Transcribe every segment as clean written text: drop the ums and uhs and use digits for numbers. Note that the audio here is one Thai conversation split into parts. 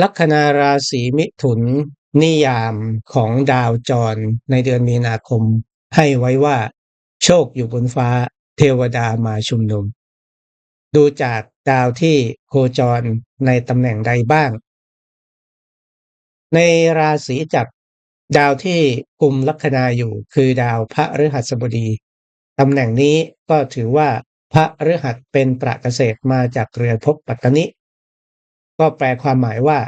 ลัคนาราศีมิถุนนิยามของดาวจรในเดือนมีนาคมให้ไว้ว่าโชคอยู่บนฟ้าเทวดามาชุมนุมดูจากดาวที่โคจรในตำแหน่งใดบ้างในราศีจักรดาวที่กุมลัคนาอยู่คือดาวพฤหัสบดีตำแหน่งนี้ก็ถือว่าพฤหัสเป็นประเกษตรมาจากเรือนภพปัตตนิก็แปลความหมายว่า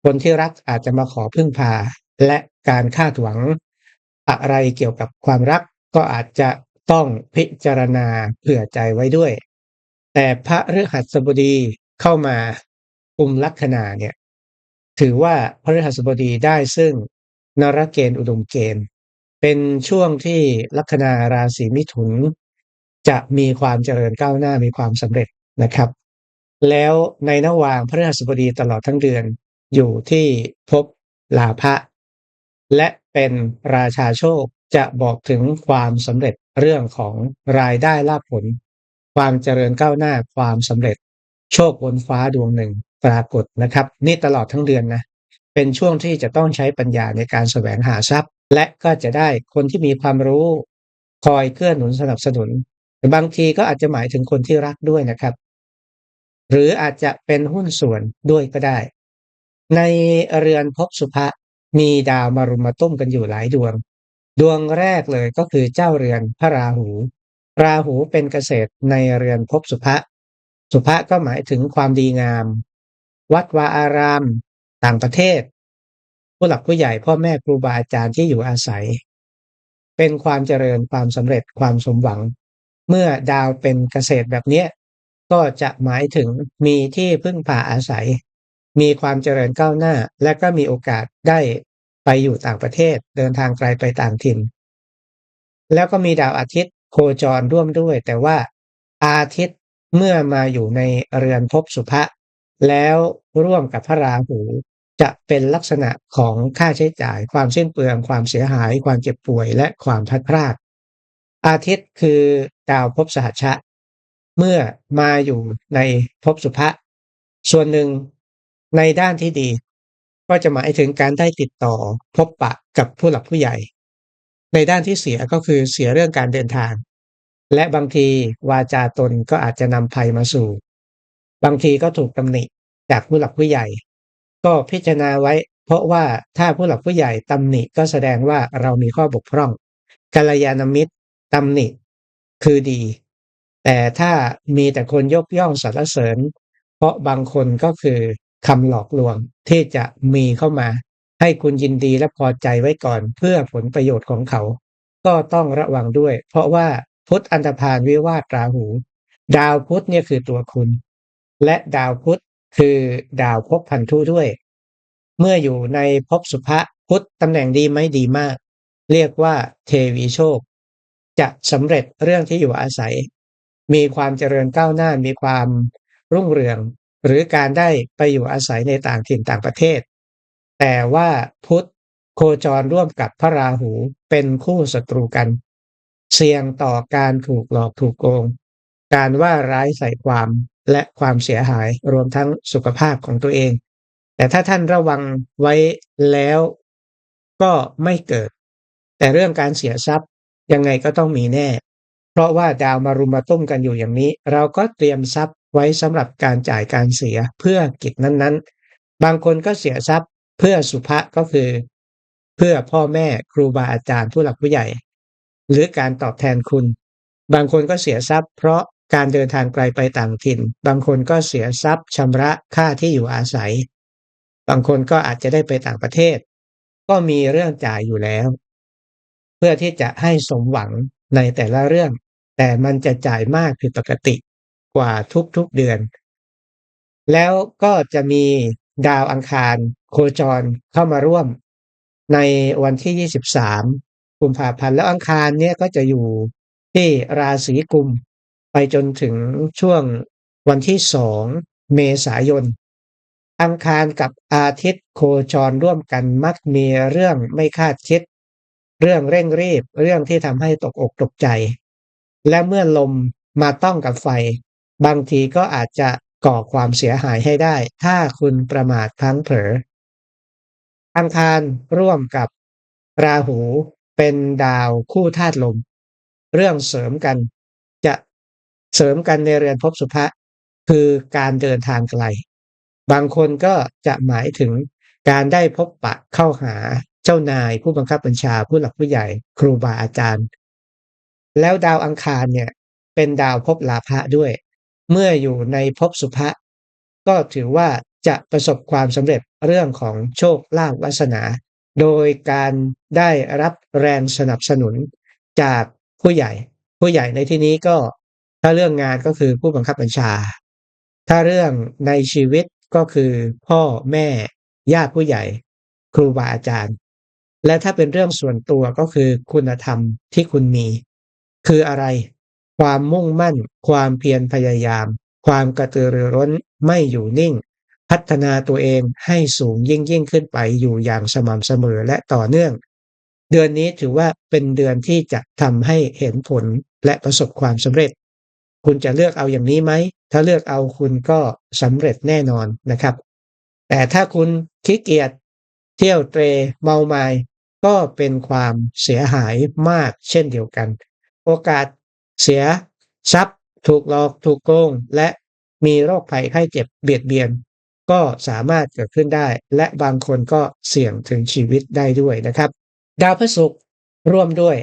คนที่รักอาจจะมาขอพึ่งพาและการคาดหวังอะไรเกี่ยวกับความรักก็อาจจะต้องพิจารณาเผื่อใจไว้ด้วยแต่พฤหัสบดีเข้ามากุมลัคนาเนี่ยถือว่าพฤหัสบดีได้ซึ่งนรเกณฑ์อุดมเกณฑ์เป็นช่วงที่ลัคนาราศีมิถุนจะมีความเจริญก้าวหน้ามีความสำเร็จนะครับแล้วในระหว่างพฤหัสบดีตลอดทั้งเดือนอยู่ที่ภพลาภะและเป็นราชาโชคจะบอกถึงความสำเร็จเรื่องของรายได้ลาภผลความเจริญก้าวหน้าความสำเร็จโชคบนฟ้าดวงหนึ่งปรากฏนะครับนี่ตลอดทั้งเดือนนะเป็นช่วงที่จะต้องใช้ปัญญาในการแสวงหาทรัพย์และก็จะได้คนที่มีความรู้คอยเกื้อหนุนสนับสนุนแต่บางทีก็อาจจะหมายถึงคนที่รักด้วยนะครับหรืออาจจะเป็นหุ้นส่วนด้วยก็ได้ในเรือนภพสุภะมีดาวมารุมมาตุ้มกันอยู่หลายดวงดวงแรกเลยก็คือเจ้าเรือนพระราหูราหูเป็นเกษตรในเรือนภพสุภะสุภะก็หมายถึงความดีงามวัดวาอารามต่างประเทศผู้หลักผู้ใหญ่พ่อแม่ครูบาอาจารย์ที่อยู่อาศัยเป็นความเจริญความสำเร็จความสมหวังเมื่อดาวเป็นเกษตรแบบเนี้ยก็จะหมายถึงมีที่พึ่งพาอาศัยมีความเจริญก้าวหน้าและก็มีโอกาสได้ไปอยู่ต่างประเทศเดินทางไกลไปต่างถิ่นแล้วก็มีดาวอาทิตย์โคจรร่วมด้วยแต่ว่าอาทิตย์เมื่อมาอยู่ในเรือนภพสุภะแล้วร่วมกับพระราหูจะเป็นลักษณะของค่าใช้จ่ายความสิ้นเปลืองความเสียหายความเจ็บป่วยและความพลัดพรากอาทิตย์คือดาวภพสหัชชะเมื่อมาอยู่ในภพสุภะส่วนหนึ่งในด้านที่ดีก็จะหมายถึงการได้ติดต่อพบปะกับผู้หลักผู้ใหญ่ในด้านที่เสียก็คือเสียเรื่องการเดินทางและบางทีวาจาตนก็อาจจะนำภัยมาสู่บางทีก็ถูกตำหนิจากผู้หลักผู้ใหญ่ก็พิจารณาไว้เพราะว่าถ้าผู้หลักผู้ใหญ่ตำหนิก็แสดงว่าเรามีข้อบกพร่องกัลยาณมิตรตำหนิคือดีแต่ถ้ามีแต่คนยกย่องสรรเสริญเพราะบางคนก็คือคำหลอกลวงที่จะมีเข้ามาให้คุณยินดีและพอใจไว้ก่อนเพื่อผลประโยชน์ของเขาก็ต้องระวังด้วยเพราะว่าพุธอันธพาลวิวาทราหูดาวพุธเนี่ยคือตัวคุณและดาวพุธคือดาวภพพันธุด้วยเมื่ออยู่ในภพสุภะพุธตำแหน่งดีไหมดีมากเรียกว่าเทวีโชคจะสำเร็จเรื่องที่อยู่อาศัยมีความเจริญก้าวหน้ามีความรุ่งเรืองหรือการได้ไปอยู่อาศัยในต่างถิ่นต่างประเทศแต่ว่าพุธโคจรร่วมกับพระราหูเป็นคู่ศัตรูกันเสี่ยงต่อการถูกหลอกถูกโกงการว่าร้ายใส่ความและความเสียหายรวมทั้งสุขภาพของตัวเองแต่ถ้าท่านระวังไว้แล้วก็ไม่เกิดแต่เรื่องการเสียทรัพย์ยังไงก็ต้องมีแน่เพราะว่าดาวมารุมมาตุ้มกันอยู่อย่างนี้เราก็เตรียมทรัพย์ไว้สำหรับการจ่ายการเสียเพื่อกิจนั้นๆบางคนก็เสียทรัพย์เพื่อสุภะก็คือเพื่อพ่อแม่ครูบาอาจารย์ผู้หลักผู้ใหญ่หรือการตอบแทนคุณบางคนก็เสียทรัพย์เพราะการเดินทางไกลไปต่างถิ่นบางคนก็เสียทรัพย์ชำระค่าที่อยู่อาศัยบางคนก็อาจจะได้ไปต่างประเทศก็มีเรื่องจ่ายอยู่แล้วเพื่อที่จะให้สมหวังในแต่ละเรื่องแต่มันจะจ่ายมากผิดปกติกว่าทุกๆเดือนแล้วก็จะมีดาวอังคารโคจรเข้ามาร่วมในวันที่23กุมภาพันธ์แล้วอังคารเนี่ยก็จะอยู่ที่ราศีกุมไปจนถึงช่วงวันที่2เมษายนอังคารกับอาทิตย์โคจรร่วมกันมักมีเรื่องไม่คาดคิดเรื่องเร่งรีบเรื่องที่ทำให้ตกอกตกใจและเมื่อลมมาต้องกับไฟบางทีก็อาจจะ ก่อความเสียหายให้ได้ถ้าคุณประมาทพลั้งเผลออังคารร่วมกับราหูเป็นดาวคู่ธาตุลมเรื่องเสริมกันจะเสริมกันในเรือนภพสุภะคือการเดินทางไกลบางคนก็จะหมายถึงการได้พบปะเข้าหาเจ้านายผู้บังคับบัญชาผู้หลักผู้ใหญ่ครูบาอาจารย์แล้วดาวอังคารเนี่ยเป็นดาวภพลาภะด้วยเมื่ออยู่ในภพสุภะก็ถือว่าจะประสบความสำเร็จเรื่องของโชคลาภวาสนาโดยการได้รับแรงสนับสนุนจากผู้ใหญ่ผู้ใหญ่ในที่นี้ก็ถ้าเรื่องงานก็คือผู้บังคับบัญชาถ้าเรื่องในชีวิตก็คือพ่อแม่ญาติผู้ใหญ่ครูบาอาจารย์และถ้าเป็นเรื่องส่วนตัวก็คือคุณธรรมที่คุณมีคืออะไรความมุ่งมั่นความเพียรพยายามความกระตือรือร้นไม่อยู่นิ่งพัฒนาตัวเองให้สูงยิ่งขึ้นไปอยู่อย่างสม่ำเสมอและต่อเนื่องเดือนนี้ถือว่าเป็นเดือนที่จะทำให้เห็นผลและประสบความสำเร็จคุณจะเลือกเอาอย่างนี้ไหมถ้าเลือกเอาคุณก็สำเร็จแน่นอนนะครับแต่ถ้าคุณขี้เกียจเที่ยวเตร่เมามายก็เป็นความเสียหายมากเช่นเดียวกันโอกาสเสียทรัพย์ถูกหลอกถูกโกงและมีโรคภัยไข้เจ็บเบียดเบียนก็สามารถเกิดขึ้นได้และบางคนก็เสี่ยงถึงชีวิตได้ด้วยนะครับดาวพฤหัสร่วมด้วย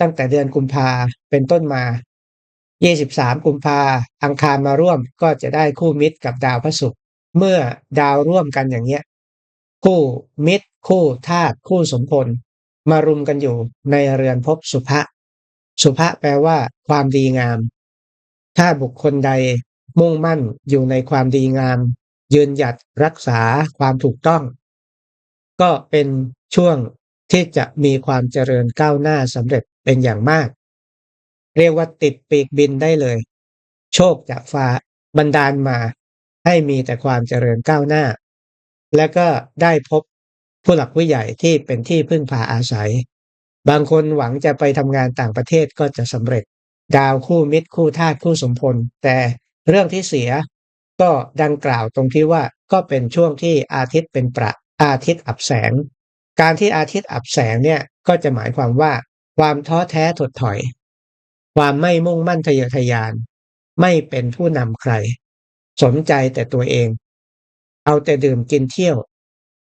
ตั้งแต่เดือนกุมภาเป็นต้นมา23กุมภาอังคารมาร่วมก็จะได้คู่มิตรกับดาวพฤหัสเมื่อดาวร่วมกันอย่างเงี้ยคู่มิตรคู่ธาตุคู่สมพลมารุมกันอยู่ในเรือนภพสุภะสุภะแปลว่าความดีงามถ้าบุคคลใดมุ่งมั่นอยู่ในความดีงามยืนหยัดรักษาความถูกต้องก็เป็นช่วงที่จะมีความเจริญก้าวหน้าสำเร็จเป็นอย่างมากเรียกว่าติดปีกบินได้เลยโชคจากฟ้าบันดาลมาให้มีแต่ความเจริญก้าวหน้าและก็ได้พบผู้หลักผู้ใหญ่ที่เป็นที่พึ่งพาอาศัยบางคนหวังจะไปทำงานต่างประเทศก็จะสำเร็จดาวคู่มิตรคู่ธาตุคู่สมพลแต่เรื่องที่เสียก็ดังกล่าวตรงที่ว่าก็เป็นช่วงที่อาทิตย์เป็นประอาทิตย์อับแสงการที่อาทิตย์อับแสงเนี่ยก็จะหมายความว่าความท้อแท้ถดถอยความไม่มุ่งมั่นทะเยอทะยานไม่เป็นผู้นำใครสนใจแต่ตัวเองเอาแต่ดื่มกินเที่ยว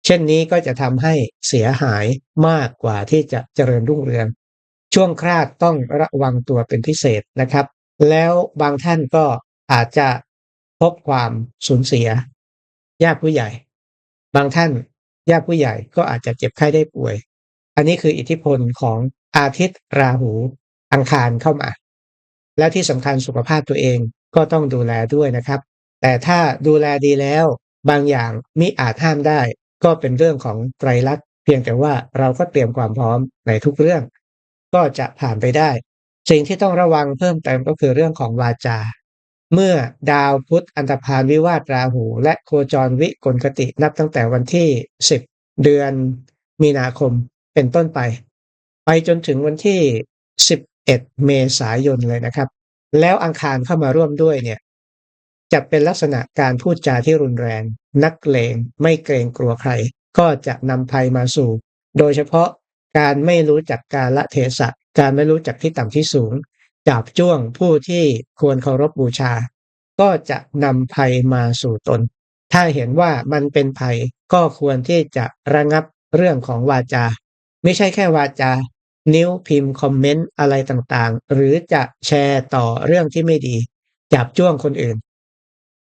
เช่นนี้ก็จะทำให้เสียหายมากกว่าที่จะเจริญรุ่งเรืองช่วงคลาดต้องระวังตัวเป็นพิเศษนะครับแล้วบางท่านก็อาจจะพบความสูญเสียญาติผู้ใหญ่บางท่านญาติผู้ใหญ่ก็อาจจะเจ็บไข้ได้ป่วยอันนี้คืออิทธิพลของอาทิตย์ราหูอังคารเข้ามาและที่สำคัญสุขภาพตัวเองก็ต้องดูแลด้วยนะครับแต่ถ้าดูแลดีแล้วบางอย่างมิอาจห้ามได้ก็เป็นเรื่องของไตรลักษณ์เพียงแต่ว่าเราก็เตรียมความพร้อมในทุกเรื่องก็จะผ่านไปได้สิ่งที่ต้องระวังเพิ่มเติมก็คือเรื่องของวาจาเมื่อดาวพุธอันธพาลวิวาทราหูและโคจรวิกลคตินับตั้งแต่วันที่10เดือนมีนาคมเป็นต้นไปไปจนถึงวันที่11เมษายนเลยนะครับแล้วอังคารเข้ามาร่วมด้วยเนี่ยจะเป็นลักษณะการพูดจาที่รุนแรงนักเลงไม่เกรงกลัวใครก็จะนำภัยมาสู่โดยเฉพาะการไม่รู้จักกาลเทศะการไม่รู้จักที่ต่ำที่สูงจาบจ้วงผู้ที่ควรเคารพบูชาก็จะนำภัยมาสู่ตนถ้าเห็นว่ามันเป็นภัยก็ควรที่จะระงับเรื่องของวาจาไม่ใช่แค่วาจานิ้วพิมพ์คอมเมนต์อะไรต่างๆหรือจะแชร์ต่อเรื่องที่ไม่ดีจาบจ้วงคนอื่น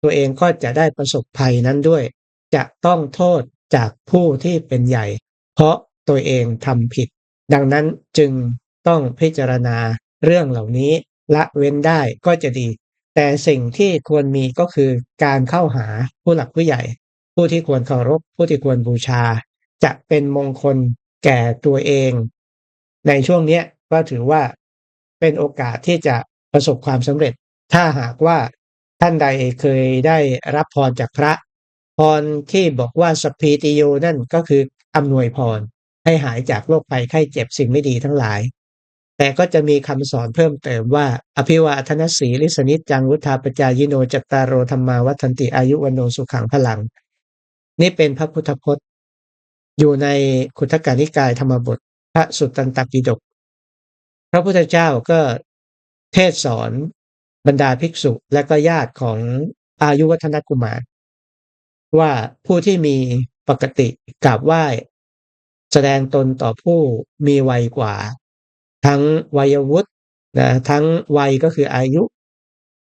ตัวเองก็จะได้ประสบภัยนั้นด้วยจะต้องโทษจากผู้ที่เป็นใหญ่เพราะตัวเองทำผิดดังนั้นจึงต้องพิจารณาเรื่องเหล่านี้ละเว้นได้ก็จะดีแต่สิ่งที่ควรมีก็คือการเข้าหาผู้หลักผู้ใหญ่ผู้ที่ควรเคารพผู้ที่ควรบูชาจะเป็นมงคลแก่ตัวเองในช่วงนี้ก็ถือว่าเป็นโอกาสที่จะประสบความสำเร็จถ้าหากว่าท่านใดเคยได้รับพรจากพระพรที่บอกว่าสัพพิติโยนั่นก็คืออำนวยพรให้หายจากโรคภัยไข้เจ็บสิ่งไม่ดีทั้งหลาย แต่ก็จะมีคำสอนเพิ่มเติมว่าอภิวาทนสีลิสนิจจังวุธาปจายโนจัตตารโอธรรมาวัฏันติอายุวันโนสุขังพลังนี่เป็นพระพุทธพจน์อยู่ในขุททกนิกายธรรมบทพระสุตตันตปิฎกพระพุทธเจ้าก็เทศสอนบรรดาภิกษุและก็ญาติของอายุวัฒนกุมารว่าผู้ที่มีปกติกราบไหว้แสดงตนต่อผู้มีวัยกว่าทั้งวัยวุฒินะทั้งวัยก็คืออายุ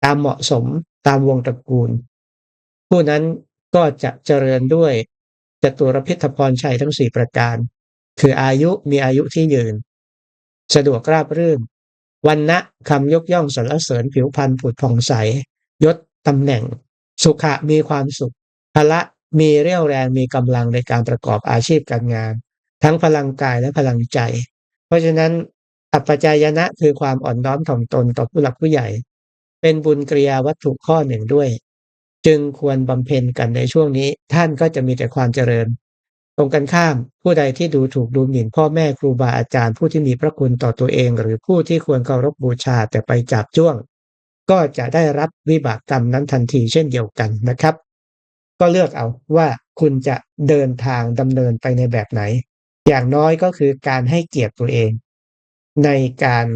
ตามเหมาะสมตามวงตระกูลผู้นั้นก็จะเจริญด้วยจตุรพิธพรชัยทั้ง4ประการคืออายุมีอายุที่ยืนสะดวกราบรื่นวรรณะคำยกย่องสรรเสริญผิวพรรณผุดผ่องใสยศตำแหน่งสุขะมีความสุขพละมีเรี่ยวแรงมีกำลังในการประกอบอาชีพการงานทั้งพลังกายและพลังใจเพราะฉะนั้นอัปปจายนะคือความอ่อนน้อมถ่อมตนต่อผู้หลักผู้ใหญ่เป็นบุญกริยาวัตถุข้อหนึ่งด้วยจึงควรบำเพ็ญกันในช่วงนี้ท่านก็จะมีแต่ความเจริญตรงกันข้ามผู้ใดที่ดูถูกดูหมิ่นพ่อแม่ครูบาอาจารย์ผู้ที่มีพระคุณต่อตัวเองหรือผู้ที่ควรเคารพบูชาแต่ไปจับจ้วงก็จะได้รับวิบากกรรมนั้นทันทีเช่นเดียวกันนะครับก็เลือกเอาว่าคุณจะเดินทางดำเนินไปในแบบไหนอย่างน้อยก็คือการให้เกียรติตัวเองในการ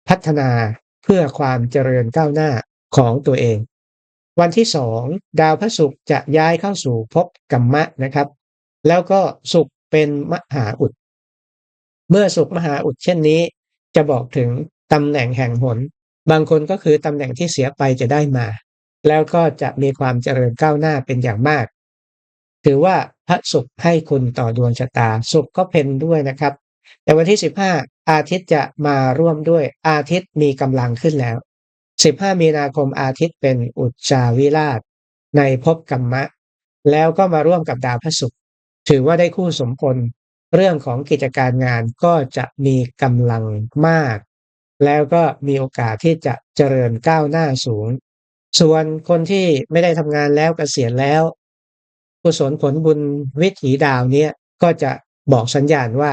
พัฒนาเพื่อความเจริญก้าวหน้าของตัวเองวันที่2ดาวพระศุกร์จะย้ายเข้าสู่ภพกัมมะนะครับแล้วก็ศุกร์เป็นมหาอุดเมื่อศุกร์มหาอุดเช่นนี้จะบอกถึงตำแหน่งแห่งหนบางคนก็คือตำแหน่งที่เสียไปจะได้มาแล้วก็จะมีความเจริญก้าวหน้าเป็นอย่างมากถือว่าพระศุกร์ให้คุณต่อดวงชะตาศุกร์ก็เพ็ญด้วยนะครับแต่วันที่15อาทิตย์จะมาร่วมด้วยอาทิตย์มีกำลังขึ้นแล้ว15มีนาคมอาทิตย์เป็นอุจจาวิราชในภพกัมมะแล้วก็มาร่วมกับดาวพฤหัสถือว่าได้คู่สมพลเรื่องของกิจการงานก็จะมีกำลังมากแล้วก็มีโอกาสที่จะเจริญก้าวหน้าสูงส่วนคนที่ไม่ได้ทำงานแล้วเกษียณแล้วกุศลผลบุญวิถีดาวเนี้ยก็จะบอกสัญญาณว่า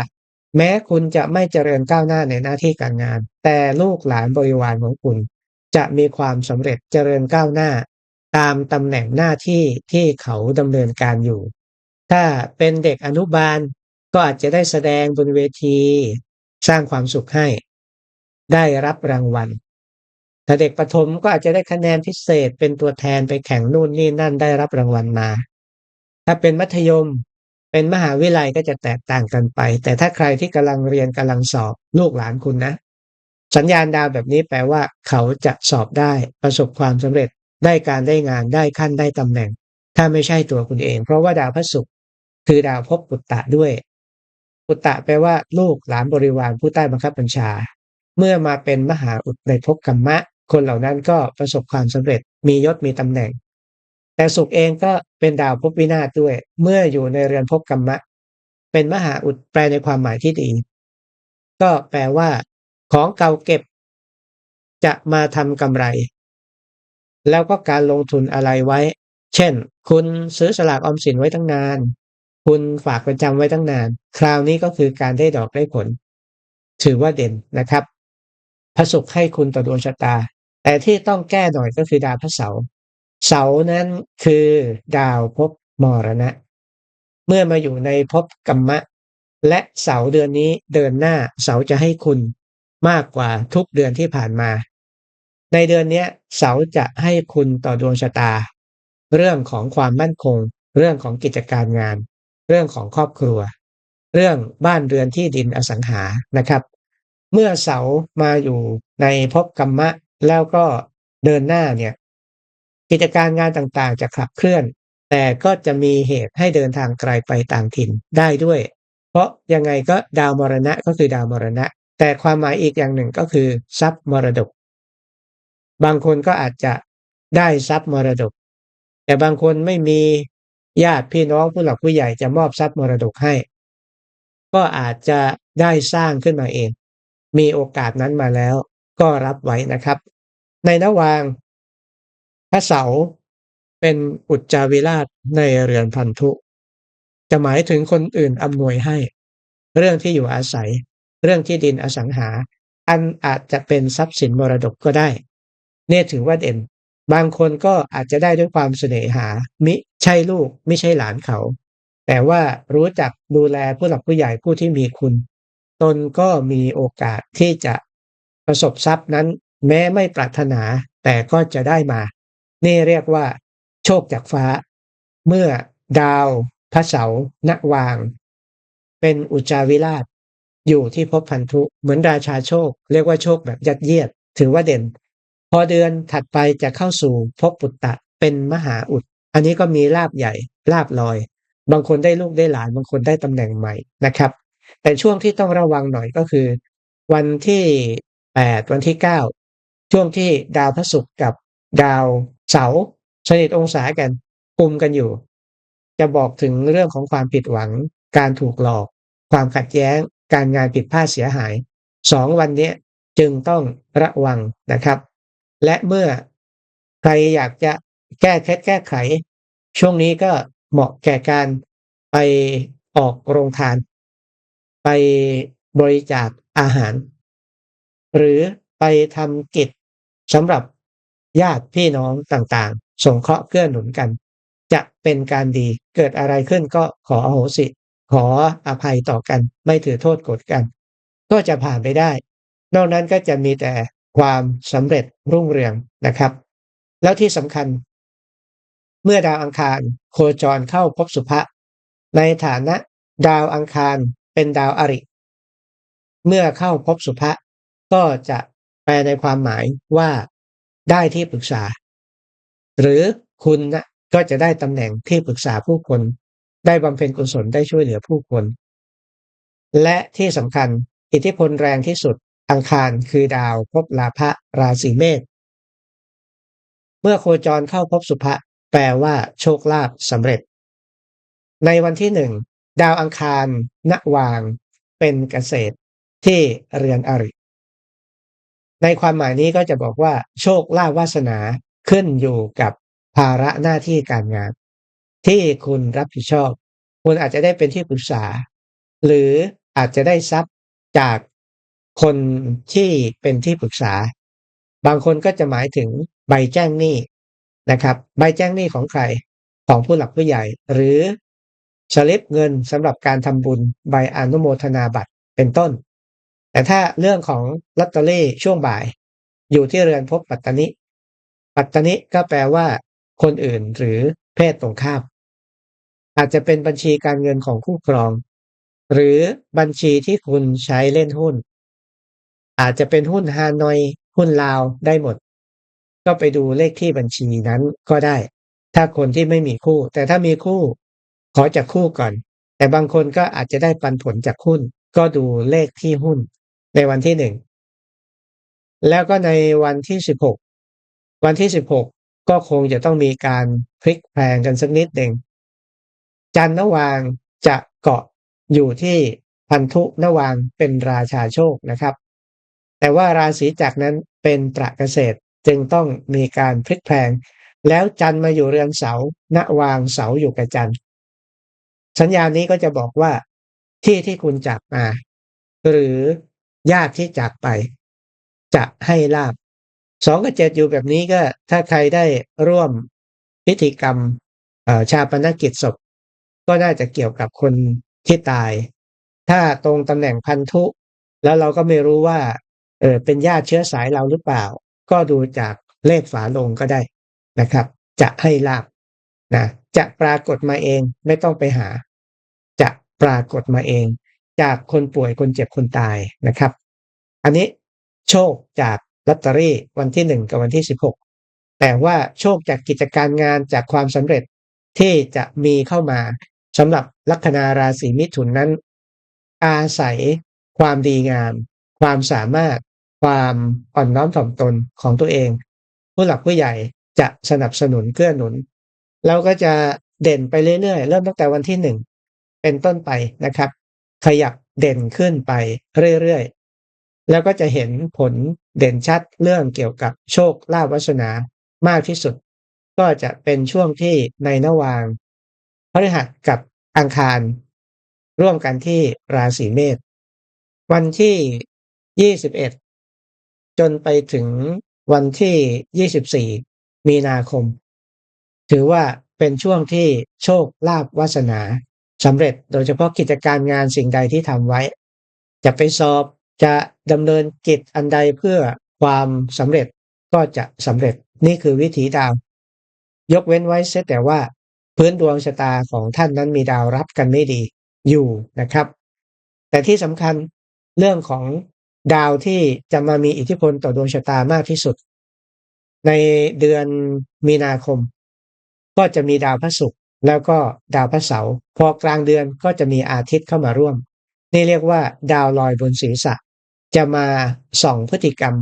แม้คุณจะไม่เจริญก้าวหน้าในหน้าที่การงานแต่ลูกหลานบริวารของคุณจะมีความสำเร็จเจริญก้าวหน้าตามตำแหน่งหน้าที่ที่เขาดำเนินการอยู่ถ้าเป็นเด็กอนุบาลก็อาจจะได้แสดงบนเวทีสร้างความสุขให้ได้รับรางวัลถ้าเด็กประถมก็อาจจะได้คะแนนพิเศษเป็นตัวแทนไปแข่งนู่นนี่นั่นได้รับรางวัลมาถ้าเป็นมัธยมเป็นมหาวิทยาลัยก็จะแตกต่างกันไปแต่ถ้าใครที่กำลังเรียนกำลังสอบลูกหลานคุณนะสัญญาณดาวแบบนี้แปลว่าเขาจะสอบได้ประสบความสำเร็จได้การได้งานได้ขั้นได้ตำแหน่งถ้าไม่ใช่ตัวคุณเองเพราะว่าดาวพฤหัสคือดาวภพปุตตะด้วยปุตตะแปลว่าลูกหลานบริวารผู้ใต้บังคับบัญชาเมื่อมาเป็นมหาอุดในภพกัมมะคนเหล่านั้นก็ประสบความสำเร็จมียศมีตำแหน่งแต่ศุกร์เองก็เป็นดาวภพวินาศด้วยเมื่ออยู่ในเรือนภพกัมมะเป็นมหาอุดแปลในความหมายที่ดีก็แปลว่าของเก่าเก็บจะมาทำกำไรแล้วก็การลงทุนอะไรไว้เช่นคุณซื้อสลากออมสินไว้ตั้งนานคุณฝากประจำไว้ตั้งนานคราวนี้ก็คือการได้ดอกได้ผลถือว่าเด่นนะครับพระศุกร์ให้คุณต่อดวงชะตาแต่ที่ต้องแก้หน่อยก็คือดาวพระเสาร์เสาร์นั้นคือดาวภพมรณะเมื่อมาอยู่ในภพกัมมะและเสาร์เดือนนี้เดินหน้าเสาร์จะให้คุณมากกว่าทุกเดือนที่ผ่านมาในเดือนนี้เสาร์จะให้คุณต่อดวงชะตาเรื่องของความมั่นคงเรื่องของกิจการงานเรื่องของครอบครัวเรื่องบ้านเรือนที่ดินอสังหานะครับเมื่อเสาร์มาอยู่ในภพกัมมะแล้วก็เดินหน้าเนี่ยกิจการงานต่างๆจะขับเคลื่อนแต่ก็จะมีเหตุให้เดินทางไกลไปต่างถิ่นได้ด้วยเพราะยังไงก็ดาวมรณะก็คือดาวมรณะแต่ความหมายอีกอย่างหนึ่งก็คือทรัพย์มรดกบางคนก็อาจจะได้ทรัพย์มรดกแต่บางคนไม่มีญาติพี่น้องผู้หลักผู้ใหญ่จะมอบทรัพย์มรดกให้ก็อาจจะได้สร้างขึ้นมาเองมีโอกาสนั้นมาแล้วก็รับไว้นะครับในระหว่างพระเสาร์เป็นอุจจาวิราชในเรือนพันธุจะหมายถึงคนอื่นอำนวยให้เรื่องที่อยู่อาศัยเรื่องที่ดินอสังหา อันอาจจะเป็นทรัพย์สินมรดกก็ได้เนี่ยถือว่าเด่นบางคนก็อาจจะได้ด้วยความเสน่หามิใช่ลูกไม่ใช่หลานเขาแต่ว่ารู้จักดูแลผู้หลักผู้ใหญ่ผู้ที่มีคุณตนก็มีโอกาสที่จะประสบทรัพย์นั้นแม้ไม่ปรารถนาแต่ก็จะได้มานี่เรียกว่าโชคจากฟ้าเมื่อดาวพระเสาร์ณวางเป็นอุจจาวิราชอยู่ที่ภพพันธุเหมือนราชาโชคเรียกว่าโชคแบบยัดเยียดถือว่าเด่นพอเดือนถัดไปจะเข้าสู่ภพปุตตะเป็นมหาอุดอันนี้ก็มีลาภใหญ่ลาภลอยบางคนได้ลูกได้หลานบางคนได้ตำแหน่งใหม่นะครับแต่ช่วงที่ต้องระวังหน่อยก็คือวันที่8วันที่9ช่วงที่ดาวพฤหัสกับดาวเสาร์สนิทองศากันกุมกันอยู่จะบอกถึงเรื่องของความผิดหวังการถูกหลอกความขัดแย้งการงานผิดพลาดเสียหาย2วันนี้จึงต้องระวังนะครับและเมื่อใครอยากจะแก้เคล็ดแก้ไขช่วงนี้ก็เหมาะแก่การไปออกโรงทานไปบริจาคอาหารหรือไปทำกิจสำหรับญาติพี่น้องต่างๆสงเคราะห์เกื้อหนุนกันจะเป็นการดีเกิดอะไรขึ้นก็ขออโหสิขออภัยต่อกันไม่ถือโทษโกรธกันก็จะผ่านไปได้นอกนั้นก็จะมีแต่ความสำเร็จรุ่งเรืองนะครับแล้วที่สำคัญเมื่อดาวอังคารโคจรเข้าภพสุภะในฐานะดาวอังคารเป็นดาวอริเมื่อเข้าภพสุภะก็จะแปลในความหมายว่าได้ที่ปรึกษาหรือคุณนะก็จะได้ตำแหน่งที่ปรึกษาผู้คนได้บำเพ็ญกุศลได้ช่วยเหลือผู้คนและที่สำคัญอิทธิพลแรงที่สุดอังคารคือดาวภพลาภะราศีเมษเมื่อโคจรเข้าภพสุภะแปลว่าโชคลาภสำเร็จในวันที่1ดาวอังคารณวางเป็นเกษตรที่เรือนอริในความหมายนี้ก็จะบอกว่าโชคลาภวาสนาขึ้นอยู่กับภาระหน้าที่การงานที่คุณรับผิดชอบคุณอาจจะได้เป็นที่ปรึกษาหรืออาจจะได้ทรัพย์จากคนที่เป็นที่ปรึกษาบางคนก็จะหมายถึงใบแจ้งหนี้นะครับใบแจ้งหนี้ของใครของผู้หลักผู้ใหญ่หรือสลิปเงินสำหรับการทำบุญใบอนุโมทนาบัตรเป็นต้นแต่ถ้าเรื่องของลอตเตอรี่ช่วงบ่ายอยู่ที่เรือนภพปัตตนิปัตตนิก็แปลว่าคนอื่นหรือเพศตรงข้ามอาจจะเป็นบัญชีการเงินของคู่ครองหรือบัญชีที่คุณใช้เล่นหุ้นอาจจะเป็นหุ้นฮานอยหุ้นลาวได้หมดก็ไปดูเลขที่บัญชีนั้นก็ได้ถ้าคนที่ไม่มีคู่แต่ถ้ามีคู่ขอจากคู่ก่อนแต่บางคนก็อาจจะได้ปันผลจากหุ้นก็ดูเลขที่หุ้นในวันที่1แล้วก็ในวันที่16วันที่16ก็คงจะต้องมีการพลิกแพลงกันสักนิดหนึ่งจันทร์นวางจะเกาะอยู่ที่พันธุนวางเป็นราชาโชคนะครับแต่ว่าราศีจักรนั้นเป็นตระเกษตรจึงต้องมีการพลิกแพลงแล้วจันทร์มาอยู่เรือนเสาร์ณวางเสาอยู่กับจันทร์สัญญาณนี้ก็จะบอกว่าที่ที่คุณจากมาหรือญาติที่จากไปจะให้ลาภ2กับ7อยู่แบบนี้ก็ถ้าใครได้ร่วมพิธีกรรมชาปนกิจศพก็น่าจะเกี่ยวกับคนที่ตายถ้าตรงตำแหน่งพันธุแล้วเราก็ไม่รู้ว่าเป็นญาติเชื้อสายเราหรือเปล่าก็ดูจากเลขฝาโลงก็ได้นะครับจะให้ลาภนะจะปรากฏมาเองไม่ต้องไปหาจะปรากฏมาเองจากคนป่วยคนเจ็บคนตายนะครับอันนี้โชคจากลอตเตอรี่วันที่1กับวันที่16แต่ว่าโชคจากกิจการงานจากความสำเร็จที่จะมีเข้ามาสำหรับลัคนาราศีมิถุนนั้นอาศัยความดีงามความสามารถความอ่อนน้อมถ่อมตนของตัวเองผู้หลักผู้ใหญ่จะสนับสนุนเกื้อหนุนแล้วก็จะเด่นไปเรื่อยๆเริ่มตั้งแต่วันที่1เป็นต้นไปนะครับขยับเด่นขึ้นไปเรื่อยๆแล้วก็จะเห็นผลเด่นชัดเรื่องเกี่ยวกับโชคลาภวาสนามากที่สุดก็จะเป็นช่วงที่ในระหว่างพฤหัสกับอังคารร่วมกันที่ราศีเมษวันที่21 จนไปถึงวันที่24มีนาคมถือว่าเป็นช่วงที่โชคลาภวาสนาสำเร็จโดยเฉพาะกิจการงานสิ่งใดที่ทำไว้จะไปสอบจะดำเนินกิจอันใดเพื่อความสำเร็จก็จะสำเร็จนี่คือวิถีดาวยกเว้นไว้เสียแต่ว่าพื้นดวงชะตาของท่านนั้นมีดาวรับกันไม่ดีอยู่นะครับแต่ที่สำคัญเรื่องของดาวที่จะมามีอิทธิพลต่อดวงชะตามากที่สุดในเดือนมีนาคมก็จะมีดาวพระศุกร์แล้วก็ดาวพระเสาร์พอกลางเดือนก็จะมีอาทิตย์เข้ามาร่วมนี่เรียกว่าดาวลอยบนศีรษะจะมาส่องพฤติกรรม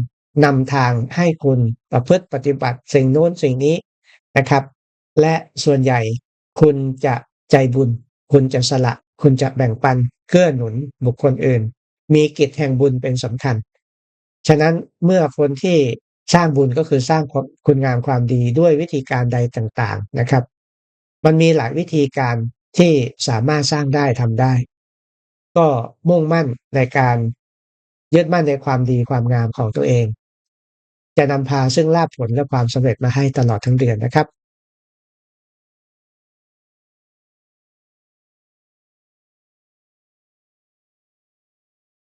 นำทางให้คุณประพฤติปฏิบัติสิ่งโน้นสิ่งนี้นะครับและส่วนใหญ่คุณจะใจบุญคุณจะสละคุณจะแบ่งปันเกื้อหนุนบุคคลอื่นมีกิจแห่งบุญเป็นสำคัญฉะนั้นเมื่อคนที่สร้างบุญก็คือสร้างคุณงามความดีด้วยวิธีการใดต่างๆนะครับมันมีหลายวิธีการที่สามารถสร้างได้ทำได้ก็มุ่งมั่นในการยึดมั่นในความดีความงามของตัวเองจะนำพาซึ่งลาภผลและความสำเร็จมาให้ตลอดทั้งเดือนนะครับ